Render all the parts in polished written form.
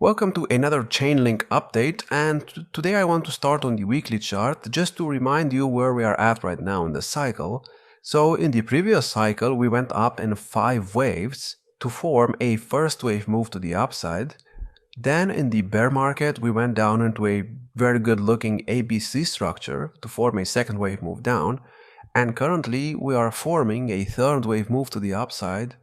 Welcome to another Chainlink update, and today I want to start on the weekly chart just to remind you where we are at right now in the cycle. So in the previous cycle we went up in 5 waves to form a first wave move to the upside. Then in the bear market we went down into a very good looking ABC structure to form a second wave move down, and currently we are forming a third wave move to the upside.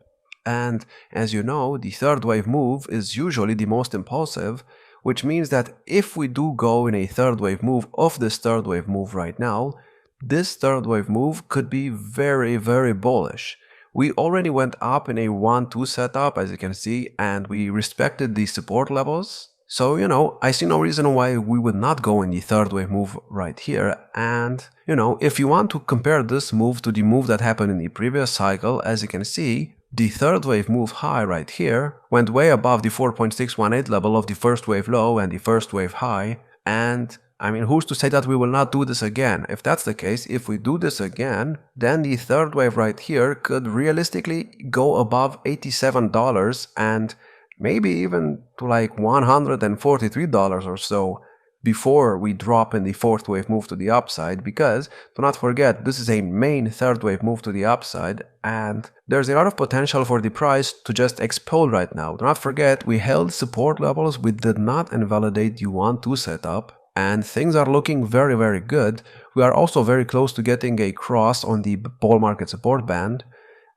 And as you know, the third wave move is usually the most impulsive, which means that if we do go in a third wave move of this third wave move right now, this third wave move could be very bullish. We already went up in a 1-2 setup, as you can see, and we respected the support levels. So, I see no reason why we would not go in the third wave move right here. And, if you want to compare this move to the move that happened in the previous cycle, as you can see, the third wave move high right here went way above the 4.618 level of the first wave low and the first wave high. And I mean, who's to say that we will not do this again? If that's the case, if we do this again, then the third wave right here could realistically go above $87 and maybe even to like $143 or so before we drop in the fourth wave move to the upside, because do not forget, this is a main third wave move to the upside and there's a lot of potential for the price to just explode right now. Do not forget, we held support levels, we did not invalidate the 1-2 setup, and things are looking very good. We are also very close to getting a cross on the bull market support band.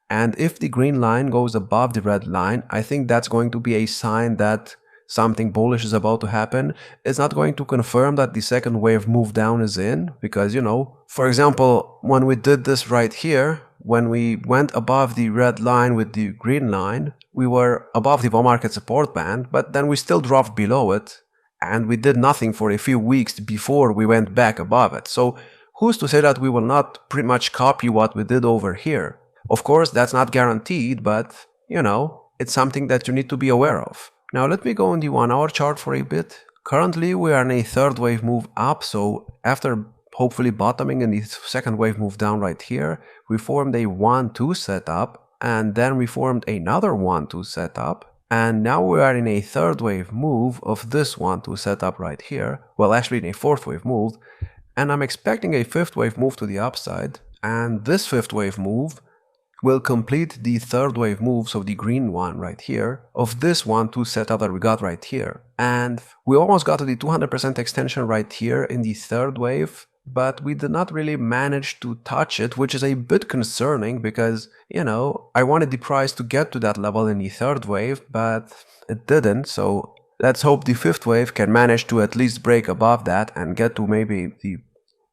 And if the green line goes above the red line, I think that's going to be a sign that something bullish is about to happen. It's not going to confirm that the second wave move down is in, because, for example, when we did this right here, when we went above the red line with the green line, we were above the bull market support band, but then we still dropped below it, and we did nothing for a few weeks before we went back above it. So who's to say that we will not pretty much copy what we did over here? Of course, that's not guaranteed, but, it's something that you need to be aware of. Now let me go on the 1-hour chart for a bit. Currently we are in a third wave move up, so after hopefully bottoming in the second wave move down right here, we formed a 1-2 setup, and then we formed another 1-2 setup, and now we are in a third wave move of this 1-2 setup right here, well actually in a fourth wave move, and I'm expecting a fifth wave move to the upside, and this fifth wave move will complete the third wave moves of the green one right here, of this 1-2 setup that we got right here. And we almost got to the 200% extension right here in the third wave, but we did not really manage to touch it, which is a bit concerning because, I wanted the price to get to that level in the third wave, but it didn't. So let's hope the fifth wave can manage to at least break above that and get to maybe the,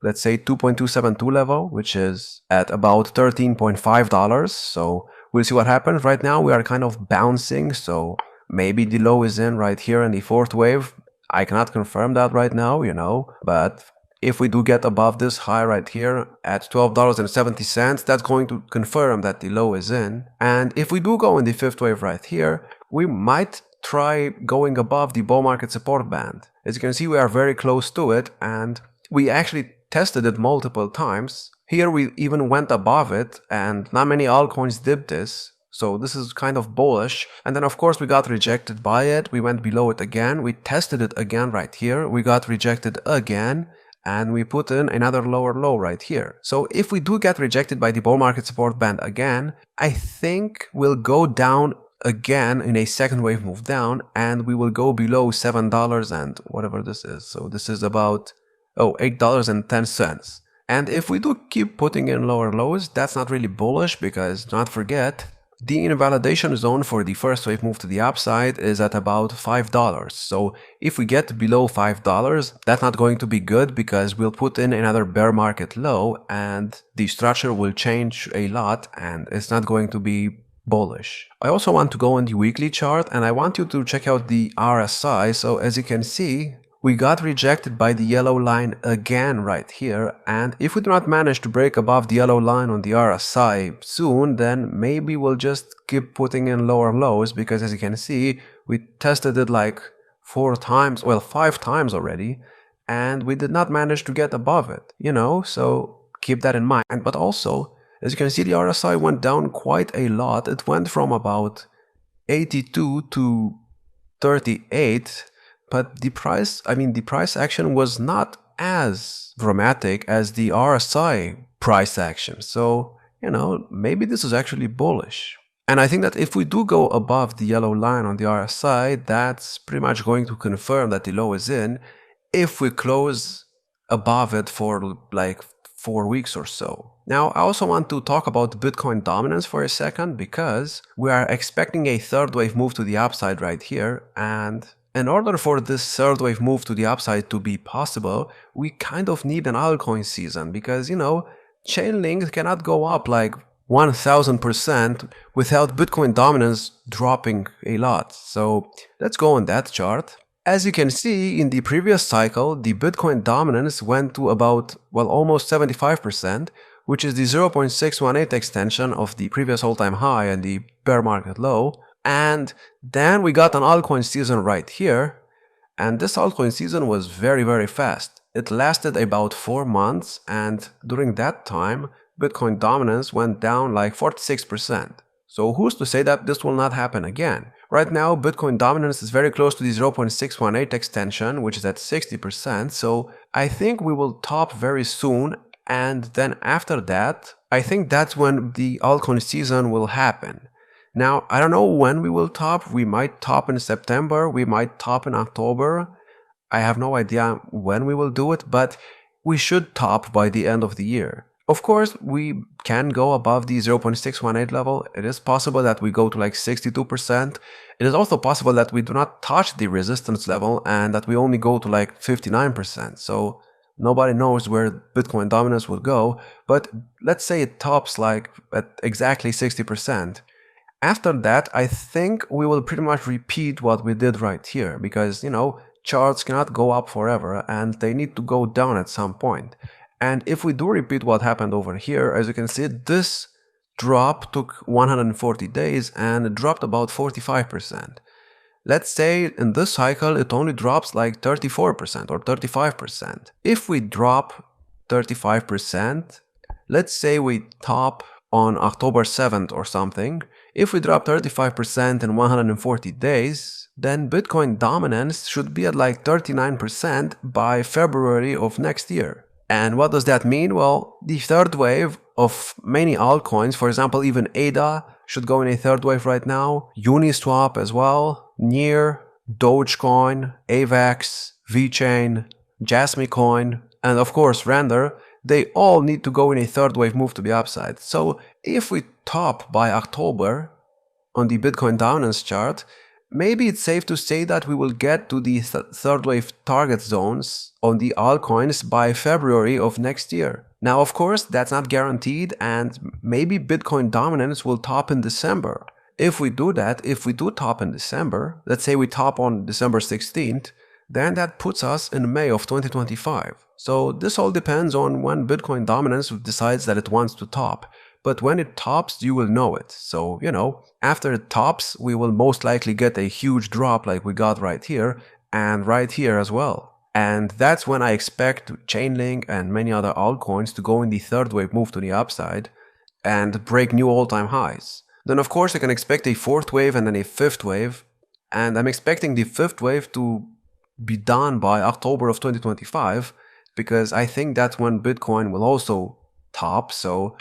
let's say, 2.272 level, which is at about $13.5. So we'll see what happens. Right now we are kind of bouncing, so maybe the low is in right here in the fourth wave. I cannot confirm that right now, but if we do get above this high right here at $12.70, that's going to confirm that the low is in. And if we do go in the fifth wave right here, we might try going above the bull market support band. As you can see, we are very close to it, and we actually tested it multiple times. Here we even went above it, and not many altcoins did this, so this is kind of bullish. And then of course we got rejected by it, we went below it again, we tested it again right here, we got rejected again, and we put in another lower low right here. So if we do get rejected by the bull market support band again, I think we'll go down again in a second wave move down, and we will go below $7 and whatever this is. So this is about $8.10. And if we do keep putting in lower lows, that's not really bullish, because do not forget, the invalidation zone for the first wave move to the upside is at about $5. So if we get below $5, that's not going to be good, because we'll put in another bear market low and the structure will change a lot and it's not going to be bullish. I also want to go on the weekly chart, and I want you to check out the RSI. So as you can see, we got rejected by the yellow line again right here, and if we do not manage to break above the yellow line on the RSI soon, then maybe we'll just keep putting in lower lows, because as you can see, we tested it like 5 times already, and we did not manage to get above it, so keep that in mind. But also, as you can see, the RSI went down quite a lot. It went from about 82 to 38, but the price action was not as dramatic as the RSI price action. So, maybe this is actually bullish. And I think that if we do go above the yellow line on the RSI, that's pretty much going to confirm that the low is in if we close above it for like 4 weeks or so. Now, I also want to talk about Bitcoin dominance for a second because we are expecting a third wave move to the upside right here, and in order for this third wave move to the upside to be possible, we kind of need an altcoin season because, Chainlink cannot go up like 1000% without Bitcoin dominance dropping a lot. So let's go on that chart. As you can see, in the previous cycle, the Bitcoin dominance went to about, almost 75%, which is the 0.618 extension of the previous all-time high and the bear market low. And then we got an altcoin season right here. And this altcoin season was very, very fast. It lasted about 4 months, and during that time, Bitcoin dominance went down like 46%. So who's to say that this will not happen again? Right now, Bitcoin dominance is very close to the 0.618 extension, which is at 60%, so I think we will top very soon, and then after that, I think that's when the altcoin season will happen. Now, I don't know when we will top. We might top in September, we might top in October. I have no idea when we will do it, but we should top by the end of the year. Of course, we can go above the 0.618 level. It is possible that we go to like 62%. It is also possible that we do not touch the resistance level and that we only go to like 59%. So nobody knows where Bitcoin dominance will go, but let's say it tops like at exactly 60%. After that, I think we will pretty much repeat what we did right here because, charts cannot go up forever and they need to go down at some point. And if we do repeat what happened over here, as you can see, this drop took 140 days and it dropped about 45%. Let's say in this cycle it only drops like 34% or 35%. If we drop 35%, let's say we top on October 7th or something, if we drop 35% in 140 days, then Bitcoin dominance should be at like 39% by February of next year. And what does that mean? Well, the third wave of many altcoins, for example, even ADA should go in a third wave right now, Uniswap as well, Near, Dogecoin, AVAX, VeChain, Jasmy Coin, and of course Render, they all need to go in a third wave move to the upside. So if we top by October on the Bitcoin dominance chart, maybe it's safe to say that we will get to the third wave target zones on the altcoins by February of next year. Now, of course, that's not guaranteed, and maybe Bitcoin dominance will top in December. If we do that, if we do top in December, let's say we top on December 16th, then that puts us in May of 2025. So this all depends on when Bitcoin dominance decides that it wants to top. But when it tops, you will know it. So, after it tops, we will most likely get a huge drop like we got right here and right here as well. And that's when I expect Chainlink and many other altcoins to go in the third wave move to the upside and break new all-time highs. Then of course you can expect a fourth wave and then a fifth wave. And I'm expecting the fifth wave to be done by October of 2025 because I think that's when Bitcoin will also top. So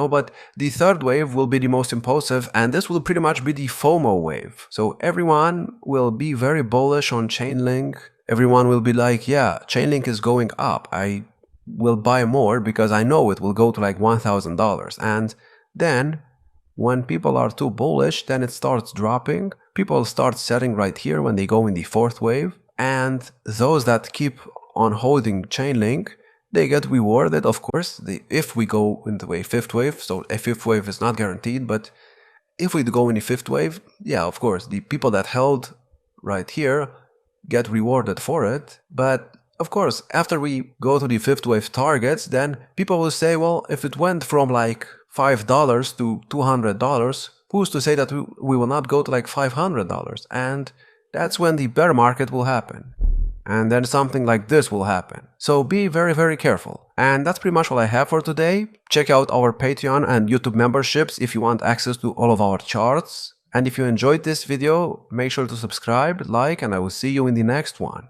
but the third wave will be the most impulsive, and this will pretty much be the FOMO wave. So everyone will be very bullish on Chainlink. Everyone will be like, yeah, Chainlink is going up. I will buy more because I know it will go to like $1,000. And then when people are too bullish, then it starts dropping. People start selling right here when they go in the fourth wave. And those that keep on holding Chainlink, they get rewarded, of course, if we go into a fifth wave. So a fifth wave is not guaranteed, but if we go in a fifth wave, yeah, of course, the people that held right here get rewarded for it. But of course, after we go to the fifth wave targets, then people will say, well, if it went from like $5 to $200, who's to say that we will not go to like $500? And that's when the bear market will happen. And then something like this will happen. So be very, very careful. And that's pretty much all I have for today. Check out our Patreon and YouTube memberships if you want access to all of our charts. And if you enjoyed this video, make sure to subscribe, like, and I will see you in the next one.